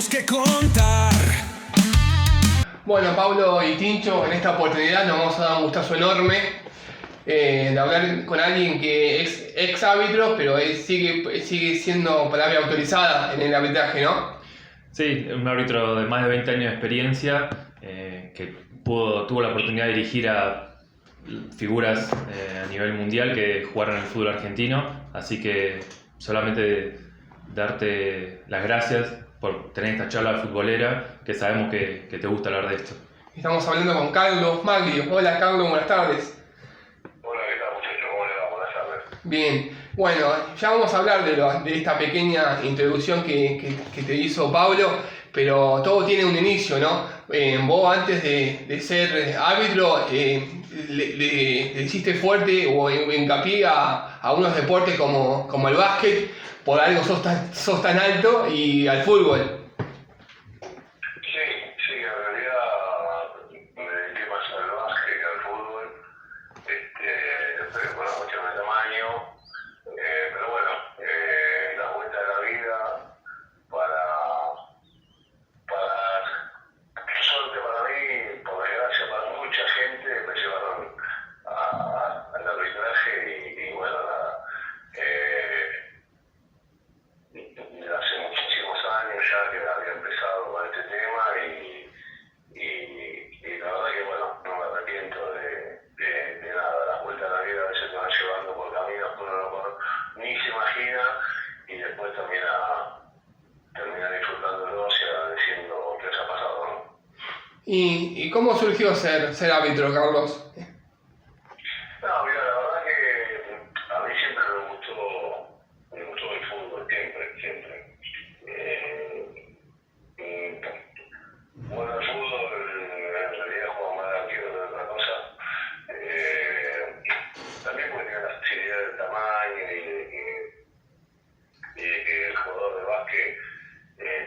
tenemos que contar. Bueno, Pablo y Tincho, en esta oportunidad nos vamos a dar un gustazo enorme de hablar con alguien que es ex árbitro, pero él sigue siendo palabra autorizada en el arbitraje, ¿no? Sí, un árbitro de más de 20 años de experiencia que tuvo la oportunidad de dirigir a figuras a nivel mundial que jugaron en el fútbol argentino, así que solamente darte las gracias por tener esta charla futbolera, que sabemos que te gusta hablar de esto. Estamos hablando con Carlos Maglio. Hola Carlos, buenas tardes. Hola, ¿qué tal muchachos? ¿Cómo le va? Buenas tardes. Bien, bueno, ya vamos a hablar de esta pequeña introducción que te hizo Pablo, pero todo tiene un inicio, ¿no? Vos antes de ser árbitro le hiciste fuerte o hincapié a unos deportes como el básquet, por algo sos tan alto, y al fútbol. Sí, en realidad me dediqué más al básquet que al fútbol, pero por una cuestión de tamaño, pero bueno, la vuelta de la vida para suerte para mí, por desgracia para mucha gente, me llevaron al arbitraje y bueno, nada. Hace muchísimos años ya que había empezado con este tema y la verdad que bueno, no me arrepiento de nada. Las vueltas de la vida a veces te van llevando por caminos que uno ni se imagina y después termina disfrutándolos y agradeciendo qué les ha pasado, ¿no? ¿Y cómo surgió ser árbitro, Carlos? No, mira, la verdad que a mí siempre me gustó el fútbol, siempre. Bueno, el fútbol en realidad juega más de arquero que de otra cosa. También porque tiene la facilidad del tamaño y de que el jugador de básquet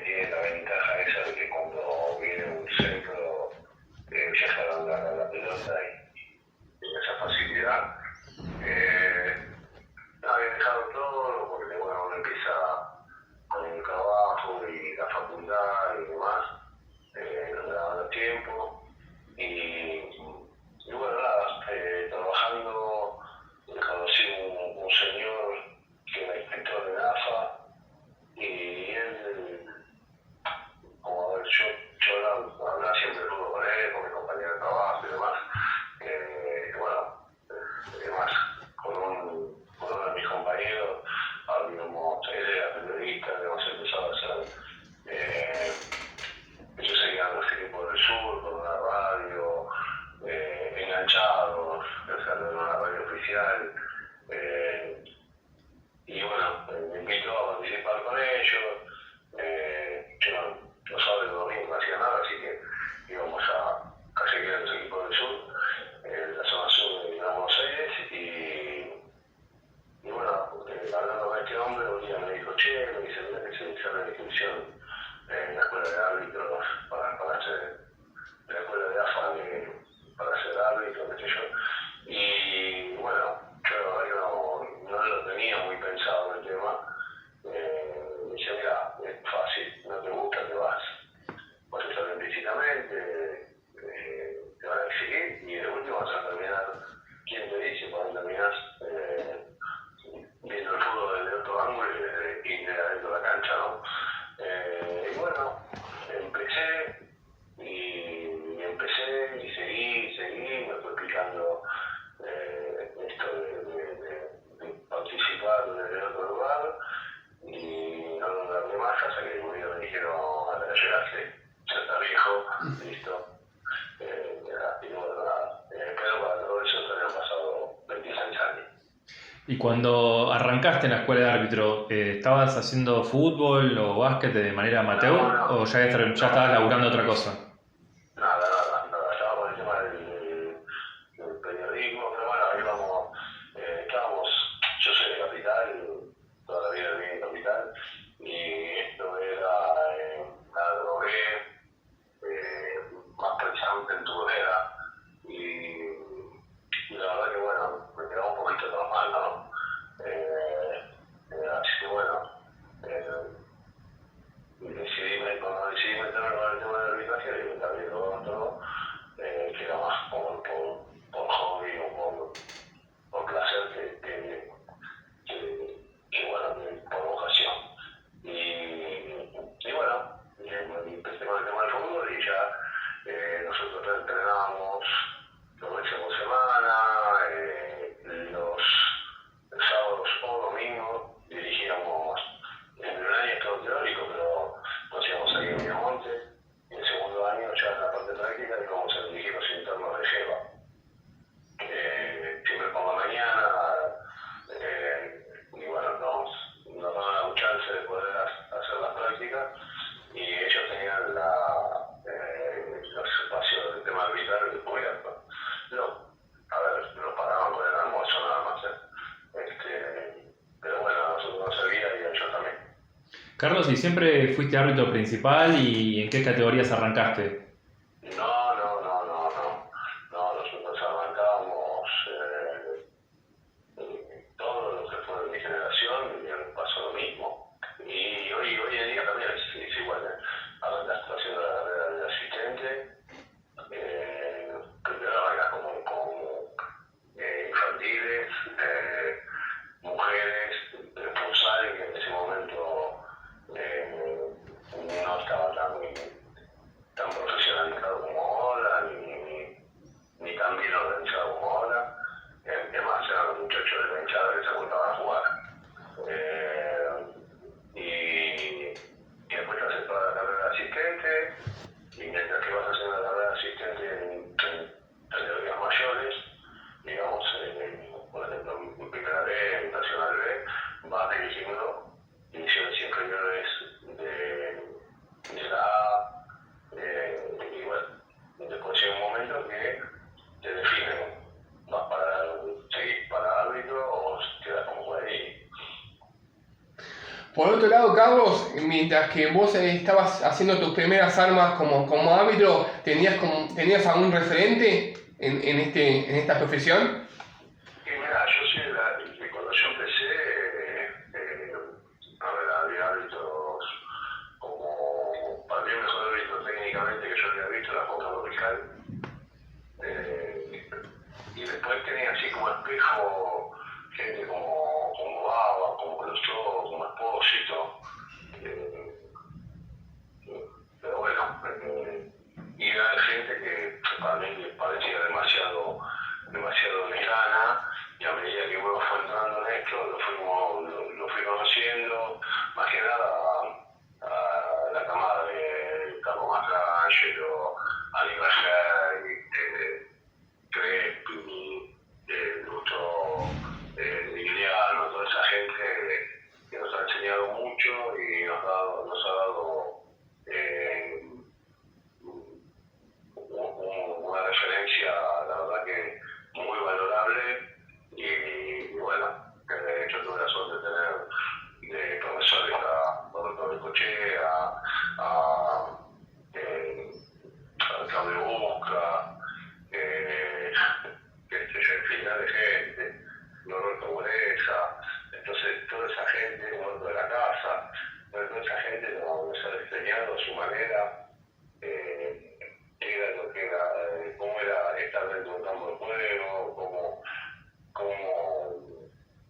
tiene la ventaja esa de que cuando viene un centro ya jalan la pelota y tiene esa facilidad. Había dejado todo porque bueno, uno empieza con el trabajo y la facultad y demás, no le daba tiempo y bueno, nada, trabajando conocí un señor que era inspector de AFA y él, como a ver, yo hablaba siempre todo con él, con mi compañero de trabajo y demás, bueno, además con uno de mis compañeros habíamos, él era periodista, habíamos empezado a hacer, ellos seguían los equipos del sur con una radio, enganchados, o sea, en una radio oficial, y bueno, me invitó a participar con ellos. Yo los sábados y los domingos no hacía nada, así que íbamos a seguir a los equipos del sur, la zona sur de Buenos Aires, y bueno, hablando con este hombre, un día me dijo, che, me dice, mira que se inició la inscripción en la escuela de árbitros para hacer la escuela de AFA para ser árbitro, qué sé yo. Y bueno, yo no lo tenía muy pensado el tema. Me dice, mira, es fácil, no te gusta, te vas. Vas a estar implícitamente, te van a exigir y de último vas a terminar, ¿quién te dice? Cuando terminas viendo el fútbol desde otro ángulo y de adentro de la cancha, ¿no? Y bueno, empecé y seguí, me fue picando esto de participar desde otro lugar y no lo darle más hasta que un día me dijeron, hasta que llegaste, ya está viejo, listo. Y bueno, nada, pero para todo eso también han pasado 26 años. Y cuando arrancaste en la escuela de árbitro, ¿estabas haciendo fútbol o básquet de manera amateur o ya estabas laburando otra cosa? Nada, estaba con el tema del periodismo, pero bueno, yo soy de Capital, toda la vida viví en Capital, y esto era la drogué, más precisamente en Turdera, y la verdad que bueno, me quedaba un poquito normal, ¿no? Así que bueno, decidí, cuando Carlos, ¿y siempre fuiste árbitro principal y en qué categorías arrancaste? No, nosotros arrancábamos todo lo que fue de mi generación y pasó lo mismo. Y hoy en día también es igual, ¿eh? Arrancaste haciendo la carrera de asistente, primero arrancas con infantiles, mujeres, futsal, que en ese momento no estaba tan profesionalizado como ahora, ni tan bien organizado como ahora. Además, eran los muchachos de la hinchada que se juntaban a jugar. Y después te haces toda la carrera de asistente, y mientras que vas haciendo la carrera de asistente en categorías mayores, digamos, por ejemplo, en Primera B, en Nacional B, vas dirigiendo divisiones inferiores de la A, y bueno, después llega un momento que te definen, vas seguir para árbitro o quedas como jugador. Por otro lado, Carlos, mientras que vos estabas haciendo tus primeras armas como árbitro, ¿tenías algún referente en esta profesión? Y mira, cuando yo empecé, había árbitros como, para mí el mejor árbitro técnicamente que yo había visto era Juan Carlos Rijal. Y después tenía así como espejo gente como Baba, como Colosó, como Espósito. Pero bueno, y era gente que para mí me parecía demasiado lejana, y a medida que uno fue entrando en esto, lo fui conociendo, más que nada a la camada de Carlos Mastrangelo, Aníbal Hey, Crespi, Lucho, Liliano, toda esa gente que nos ha enseñado mucho y nos ha dado una referencia, la verdad que muy valorable. Y bueno, yo tuve la suerte de tener de profesores a Roberto Bencochea, a Claudio Busca, infinidad de gente, Norberto Bureza. Entonces toda esa gente, Norberto de la Casa, toda esa gente nos ha enseñado a su manera qué era lo que era, cómo era estar dentro de un campo de juego, cómo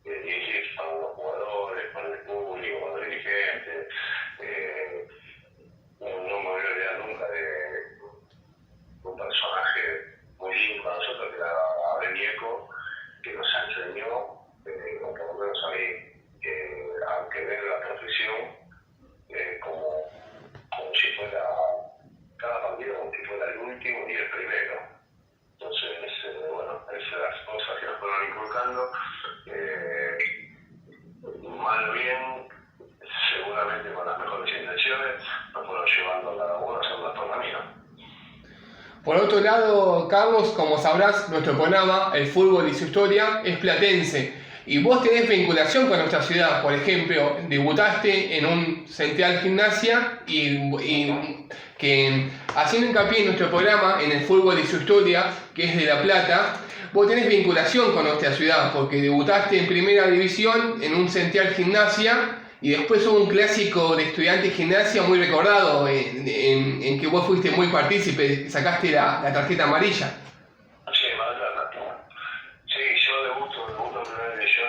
dirigirse con los jugadores, con el público, con los dirigentes. No me voy a olvidar nunca de un personaje muy lindo para nosotros, que era Abel Vieco, que nos enseñó, o por lo menos a mí, a querer la profesión como si fuera cada partido, como si fuera el último y el primero. Entonces, bueno, esas son las cosas que nos fueron inculcando, mal o bien, seguramente con las mejores intenciones, nos fueron llevando a cada uno a hacer una tornamina. Por otro lado, Carlos, como sabrás, nuestro programa, El Fútbol y su Historia, es platense. Y vos tenés vinculación con nuestra ciudad. Por ejemplo, debutaste en un Central Gimnasia y que, haciendo hincapié en nuestro programa, en El Fútbol y su Historia, que es de La Plata, vos tenés vinculación con nuestra ciudad, porque debutaste en Primera División en un Central Gimnasia. Y después hubo un clásico de Estudiantes Gimnasia muy recordado, en que vos fuiste muy partícipe, sacaste la tarjeta amarilla. Sí, sí, yo debuto en Primera División.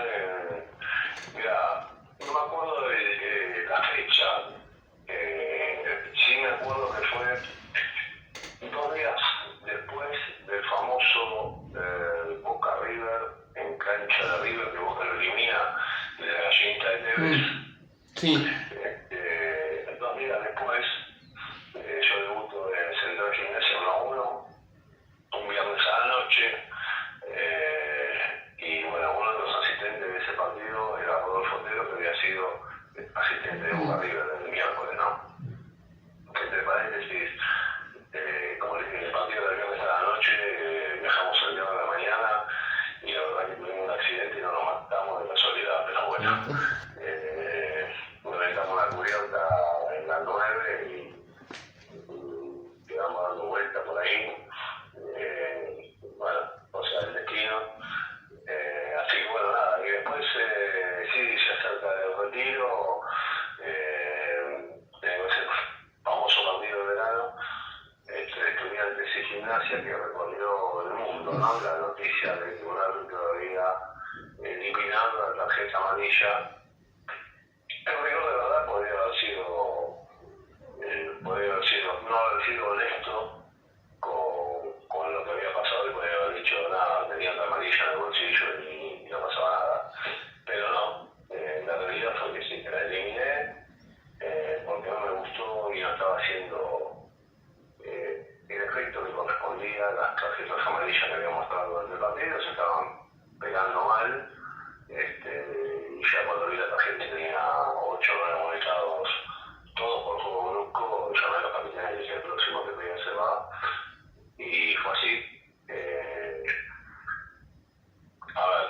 Mira, no me acuerdo de la fecha. Sí me acuerdo que fue 2 días después del famoso Boca River, en cancha de River, que Boca lo elimina de la Gallinita de Tevez. Sí. 2 días después, yo debuto en Central Gimnasia 1-1, un amarilla. El rigor de verdad podría haber sido, no haber sido honesto con lo que había pasado y podría haber dicho nada, tenía la amarilla en el bolsillo y no pasaba nada. Pero no, la realidad fue que sí, que la eliminé porque no me gustó y no estaba haciendo el efecto que correspondía. Las tarjetas amarillas que había mostrado durante el partido se estaban pegando mal. Y ya cuando vi la tarjeta tenía 8 o 9 molestados, todos por juego brusco, llamé a los capitanes y dije el próximo que pedía se va. Y fue así. A ver,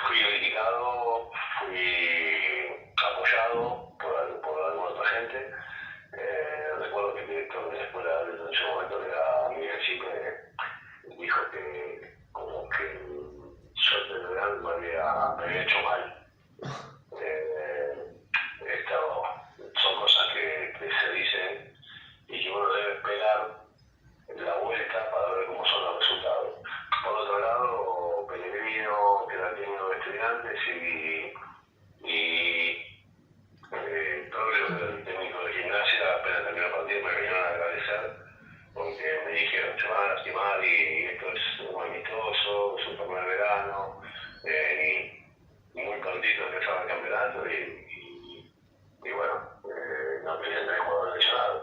fui criticado, fui apoyado por alguna otra gente. Recuerdo que el director de la escuela en ese momento, que era Miguel Chipe, dijo que como que yo de verdad me había hecho mal. Son cosas que se dicen y que uno debe esperar la vuelta para ver cómo son los resultados. Por otro lado, Pellegrino, que era técnico de Estudiantes, y Troglio, el técnico de Gimnasia, apenas terminó el partido me vinieron a agradecer porque me dijeron se van a lastimar y esto es muy amistoso, es un torneo de verano, y muy prontito empezaba el campeonato y bueno, no querían tener jugadores lesionados.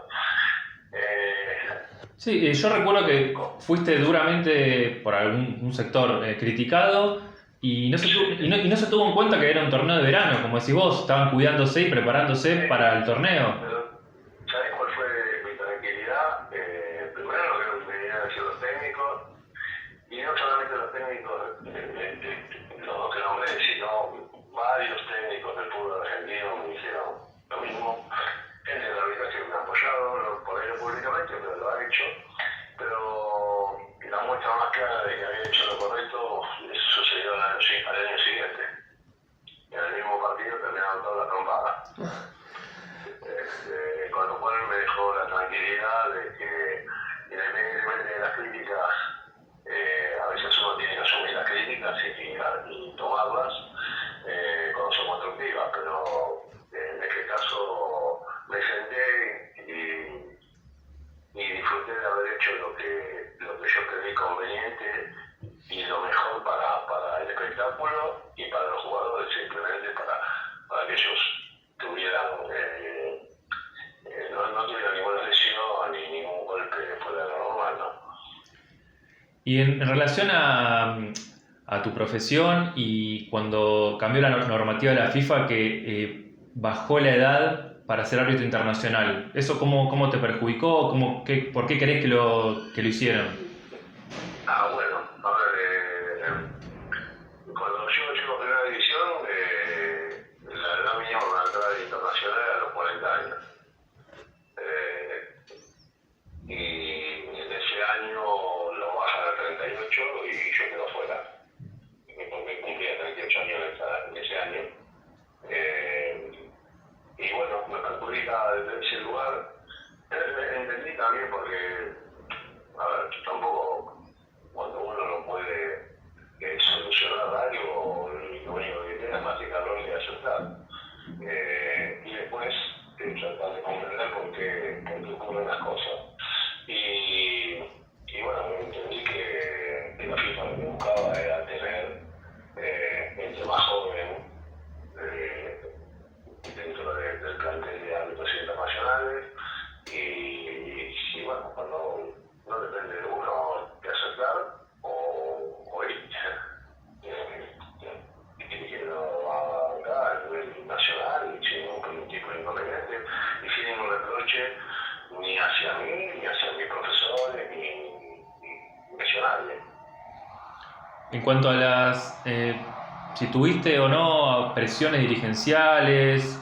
Sí, yo recuerdo que fuiste duramente por algún sector criticado y no se tuvo en cuenta que era un torneo de verano, como decís vos, estaban cuidándose y preparándose para el torneo. Pero, ¿sabes cuál fue mi tranquilidad? Primero lo que me venían a decir los técnicos, y no solamente los técnicos, los dos que nombré, sino varios técnicos del fútbol argentino me dijeron lo mismo. Gente de la organización me ha apoyado, por ello públicamente, pero lo ha hecho. Pero la muestra más clara de que había hecho lo correcto sucedió al año siguiente. En el mismo partido terminaron todas las trompadas. Con lo cual me dejó la tranquilidad de que, independientemente de las críticas, a veces uno tiene que asumir las críticas y tomarlas cuando son constructivas, pero en este caso me senté y disfruté de haber hecho lo que yo creí conveniente y lo mejor para el espectáculo y para los jugadores, simplemente para que ellos tuvieran no tuvieran ninguna lesión ni ningún golpe fuera de lo normal, ¿no? Y en relación a tu profesión y cuando cambió la normativa de la FIFA que bajó la edad para ser árbitro internacional, ¿eso cómo te perjudicó? ¿Por qué crees que lo hicieron? Bueno, a ver, cuando yo llego a primera división, la edad mínima para entrar internacional era a los 40 años. Y en ese año lo bajan a 38 y yo quedo fuera, porque cumplía 38 años en ese año. Y bueno, me perjudica desde ese lugar. Entendí también porque, a ver, tampoco cuando uno no puede solucionar algo, lo único que tiene es masticarlo y aceptar. Y después tratar de comprender por qué ocurren las cosas. Y bueno, entendí que la FIFA lo que buscaba era tener gente más joven dentro del plantel de árbitros internacionales y bueno, cuando no depende de uno de aceptar o ir dirigiendo acá a nivel nacional y sin ningún tipo de inconveniente y sin ningún reproche ni hacia mí, ni hacia mis profesores, ni hacia nadie. En cuanto a las... si tuviste o no presiones dirigenciales,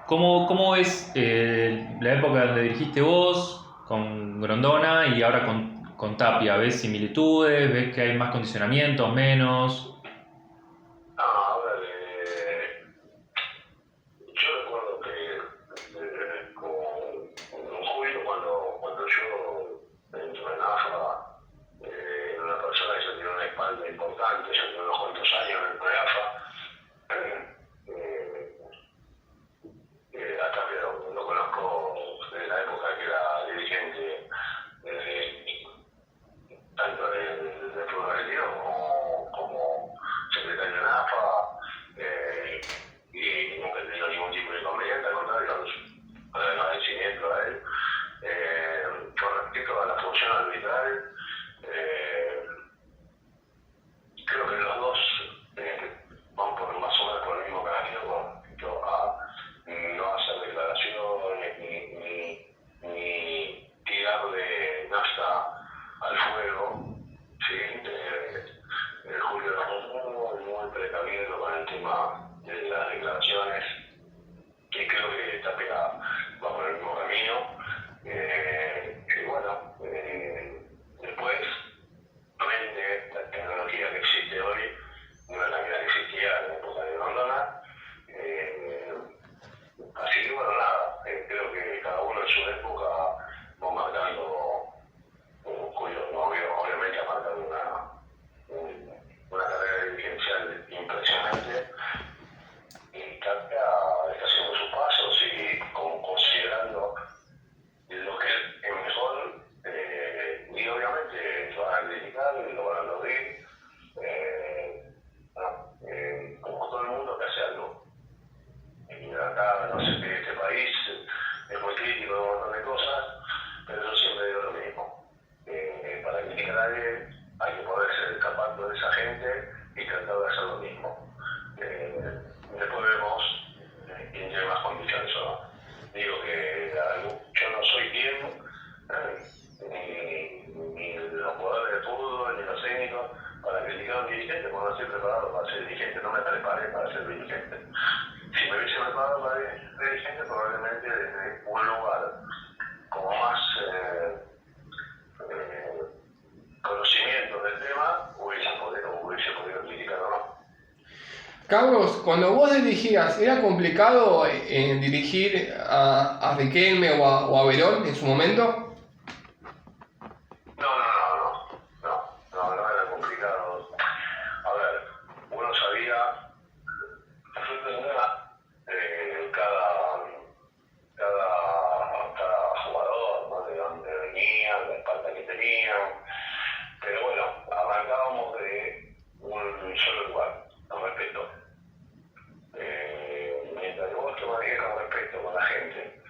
¿cómo es la época donde dirigiste vos con Grondona y ahora con Tapia? ¿Ves similitudes? ¿Ves que hay más condicionamiento, menos? A ver, yo recuerdo que con Julio, cuando yo entro en AFA, era una persona que ya tiene una espalda importante, ya tiene unos cuantos años en el AFA, digo que yo no soy quien, ni los jugadores de fútbol, ni los técnicos, para criticar a un dirigente, porque no estoy preparado para ser dirigente, no me preparé para ser dirigente. Si me hubiese preparado para ser dirigente, probablemente desde un lugar como más conocimiento del tema, hubiese podido criticar o no. Carlos, cuando vos dirigías, ¿era complicado dirigir a Riquelme o a Verón en su momento? No era complicado. A ver, uno sabía cada jugador, ¿no? De dónde venían, la espalda que tenían, pero bueno, arrancábamos de un solo lugar, con respeto. Mientras vos te manejes con respeto con la gente,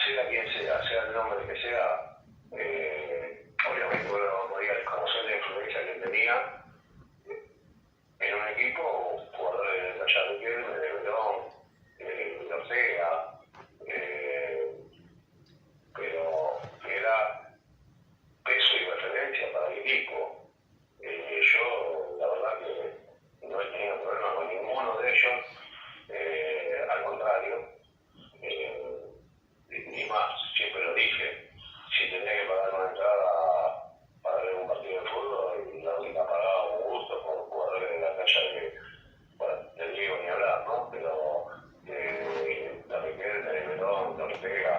sea quien sea el nombre que sea, obviamente uno podía desconocer la influencia que tenía en un equipo, jugadores de Gallardo Riquelme, de Verón, de Ortega, pero era peso y referencia para el equipo. Yo, la verdad que no he tenido problema con ninguno de ellos, al contrario, ni más, siempre lo dije, si tenía que pagar una entrada para ver un partido de fútbol, la pagaba con gusto con jugadores de la calle que, bueno, te digo ni hablar, ¿no? Pero la Riquelme, de Verón, de Ortega,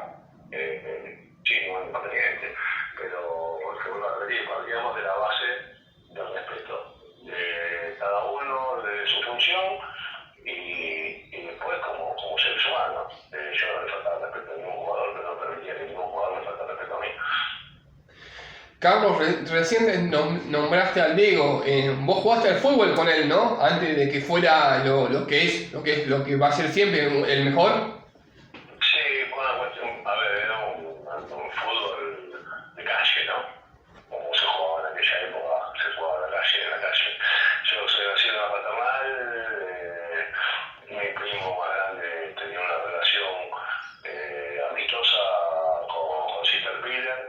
sí, no es inconveniente, pero porque vuelvo a repetir, partíamos de la base del respeto de cada uno, de su función y después como seres humanos. Yo no le faltaba respeto a ningún jugador, pero no permitía que ningún jugador me faltara respeto a mí. Carlos, recién nombraste al Diego. Vos jugaste al fútbol con él, ¿no? Antes de que fuera lo que va a ser siempre el mejor. Sí, fue una cuestión, a ver, era un fútbol de calle, ¿no? Como se jugaba en aquella época, se jugaba en la calle. Yo soy nacido en la paternal, mi primo más grande tenía una relación amistosa con Sister Piller,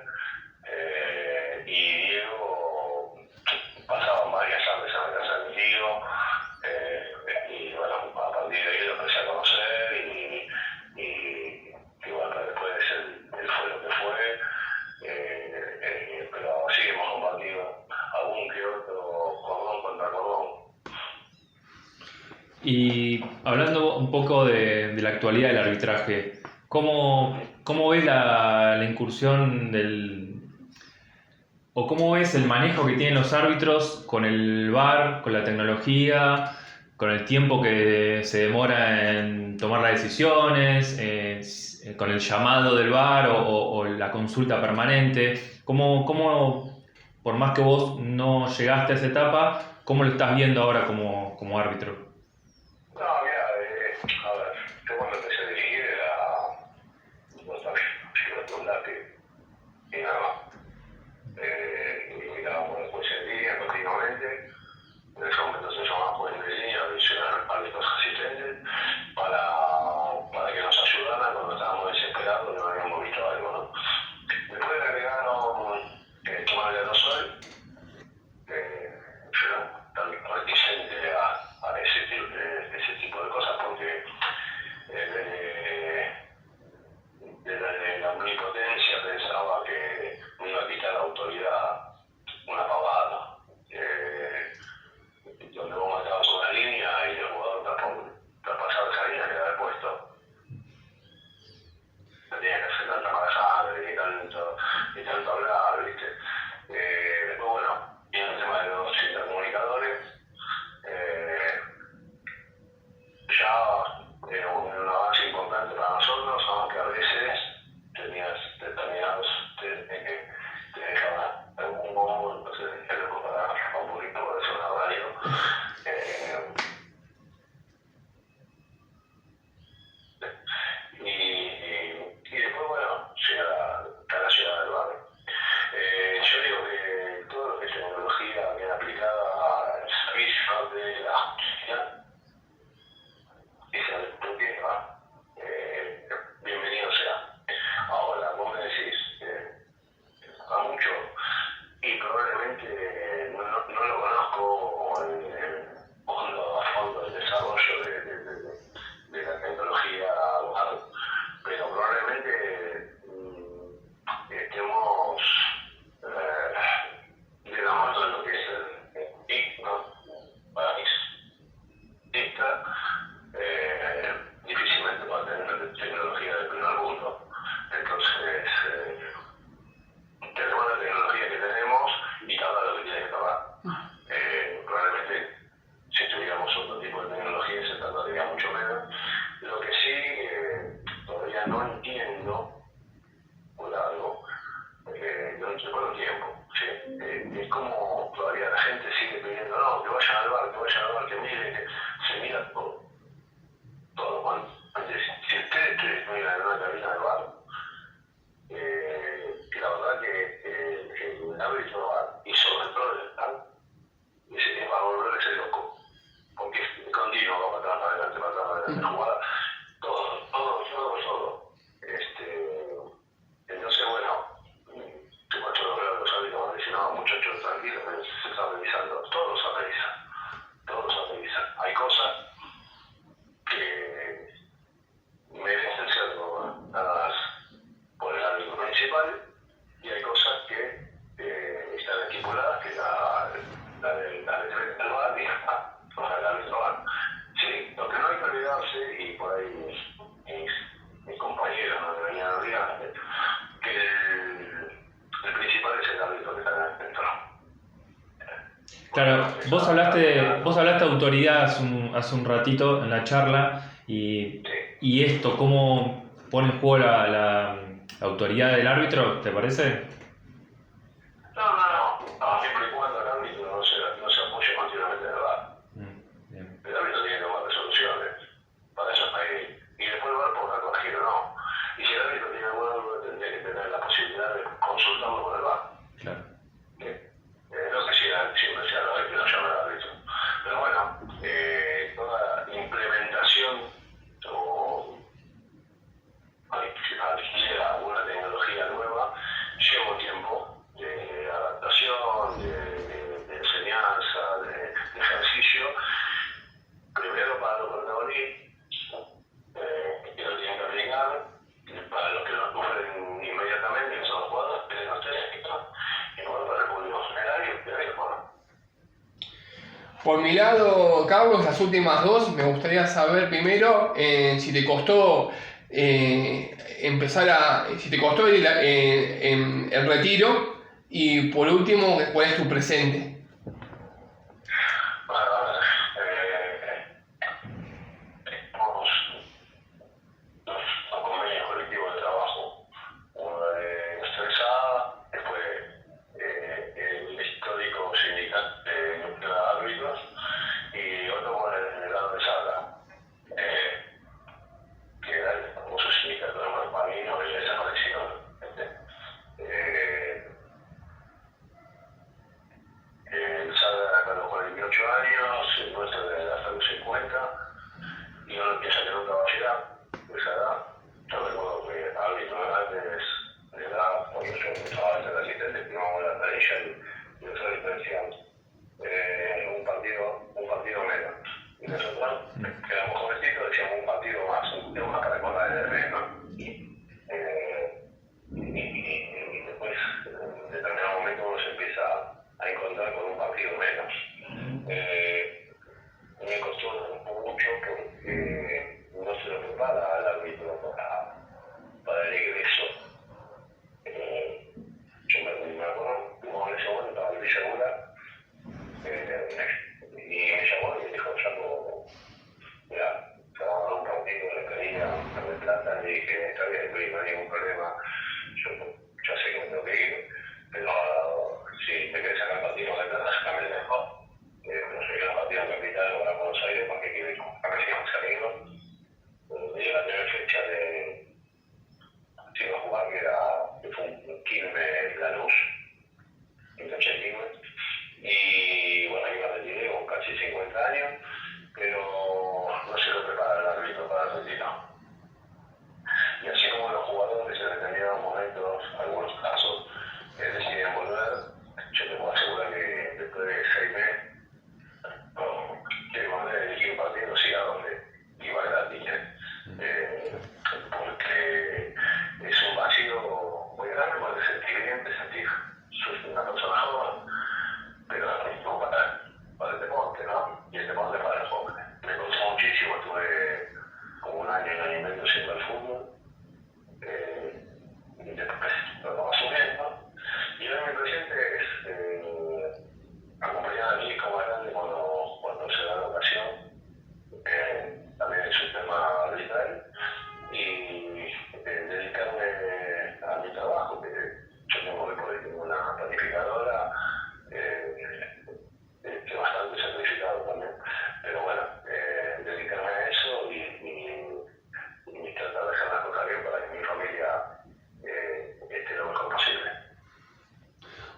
y Diego pasaban varias tardes en la casa de mi tío, y bueno, a partir de ahí lo empecé a conocer y bueno, después él fue lo que fue, pero sí hemos compartido algún que otro cordón contra cordón. Y hablando un poco de la actualidad del arbitraje, ¿cómo ves la incursión o cómo ves el manejo que tienen los árbitros con el VAR, con la tecnología, con el tiempo que se demora en tomar las decisiones, con el llamado del VAR o la consulta permanente? ¿Cómo, por más que vos no llegaste a esa etapa, cómo lo estás viendo ahora como árbitro? No, mira, a ver, yo cuando empecé a dirigir un lápiz y nada más. Y mirábamos después en línea continuamente. En ese momento se llamaba por en línea, árbitros asistentes, para que nos ayudaran cuando estábamos desesperados y no habíamos visto algo, ¿no? Después le agregaron Tomás de Rosol, yo era tan reticente a ese no entiendo por algo, durante todo el tiempo. ¿Sí? Es como todavía la gente sigue pidiendo, no, que vayan al bar, que miren, que se mira todo. Todo. Si ustedes miran en una cabina de bar, que la verdad que el árbitro y sobre todo el stand, va a volverse loco, porque es continuo, va para atrás, para adelante, jugada, todo. Entonces, bueno, tú cuando lo veo a los árbitros van a decir, no, muchachos, tranquilos, se está revisando, todo se revisa. Hay cosas que merecen ser dadas por el árbitro principal y hay cosas que están estipuladas, que la del VAR y el árbitro VAR. Sí, lo que no hay que olvidarse, y por ahí mis compañeros no deberían olvidarse, que el principal es el árbitro que está dentro. Claro, vos hablaste de autoridad hace un ratito en la charla y esto, ¿cómo pone en juego la autoridad del árbitro, te parece? No, siempre y cuando el árbitro no se apoye continuamente en el VAR. Bien. El árbitro tiene que tomar resoluciones, para eso está ahí. Y después el VAR podrá corregir o no. Y si el árbitro tiene alguna duda, tendría que tener la posibilidad de consultarlo con el VAR. Claro. No que siempre sea el árbitro, no llame al árbitro. Pero bueno, toda implementación o adquirir alguna tecnología nueva lleva un tiempo de adaptación, de enseñanza, de ejercicio, primero para los protagonistas, que lo tienen que aplicar, para los que lo sufren inmediatamente, que son los jugadores, que no técnicos, y bueno, para el público general y ustedes, bueno. Por mi lado, Carlos, las últimas dos, me gustaría saber primero si te costó si te costó el retiro, y por último, cuál es tu presente. Bueno, tenemos dos convenios colectivos de trabajo, uno de nuestra ESADA, después el histórico sindicato de árbitros y otro con el delegado de sala, que era el famoso sindicato de Marpamino y desapareció. El SADA acá a los 48 años, el nuestro de hasta los 50, y uno piensa que nunca va a llegar a esa edad. Yo recuerdo que árbitros grandes de edad, cuando yo estaba entre el asistente, firmamos la planilla y nosotros diferenciamos un partido menos. Y nosotros quedamos jovencitos, decíamos un partido más, un partido más para recordar el menos. Y después, en determinado momento, uno se empieza a encontrar con un partido menos. Me costó mucho porque no se lo prepara al árbitro para el egreso. Yo me acuerdo que en ese momento estaba Luis Segura y me llamó y me dijo, mira, se va a dar un partido, le pedía de plata, le dije, está bien, Luis, no hay ningún problema, yo ya sé que me tengo que ir, pero si te querés sacar partido de plata, sácame el mejor. No soy la partida en capital para Buenos Aires porque quiero ir a ver si vamos a amigos. Me dio la primera fecha de si iba a jugar, que fue un Quilmes Lanús, en cancha de Quilmes. Y bueno, ahí me retiré con casi 50 años, pero no se lo prepara el árbitro para el retiro. Y así como los jugadores en determinados momentos, algunos casos,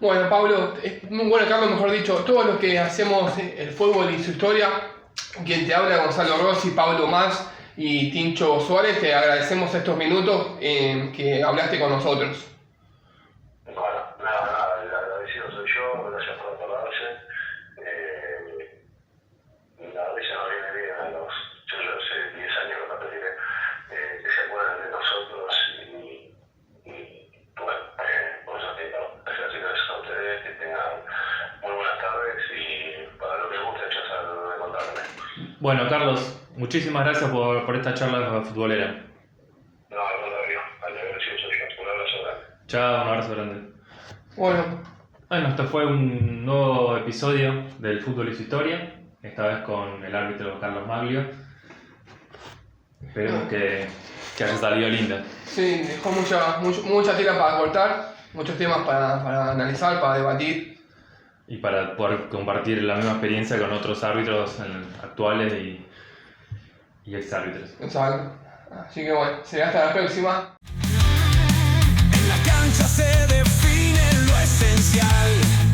Bueno, Pablo, bueno, Carlos, mejor dicho, todos los que hacemos el fútbol y su historia, quien te habla, Gonzalo Rossi, Pablo Más y Tincho Suárez, te agradecemos estos minutos que hablaste con nosotros. Bueno, nada, el agradecido soy yo, gracias por acordarse. La risa nos viene bien a los, yo hace 10 años que no te diré, que se acuerdan de nosotros y bueno, por eso te digo, gracias a ustedes, que tengan muy buenas tardes y para lo que les guste, ya saben dónde encontrarme. Bueno, Carlos, muchísimas gracias por esta charla futbolera. No, al contrario, al agradecido soy yo. Un abrazo grande. Chao, un abrazo grande. Bueno, Esto fue un nuevo episodio del Fútbol y su Historia, esta vez con el árbitro Carlos Maglio. Esperemos que haya salido linda. sí, dejó mucha tela para cortar, muchos temas para analizar, para debatir. Y para poder compartir la misma experiencia con otros árbitros actuales y ex árbitros. Exacto. Así que bueno, será hasta la próxima. En la cancha se define lo esencial.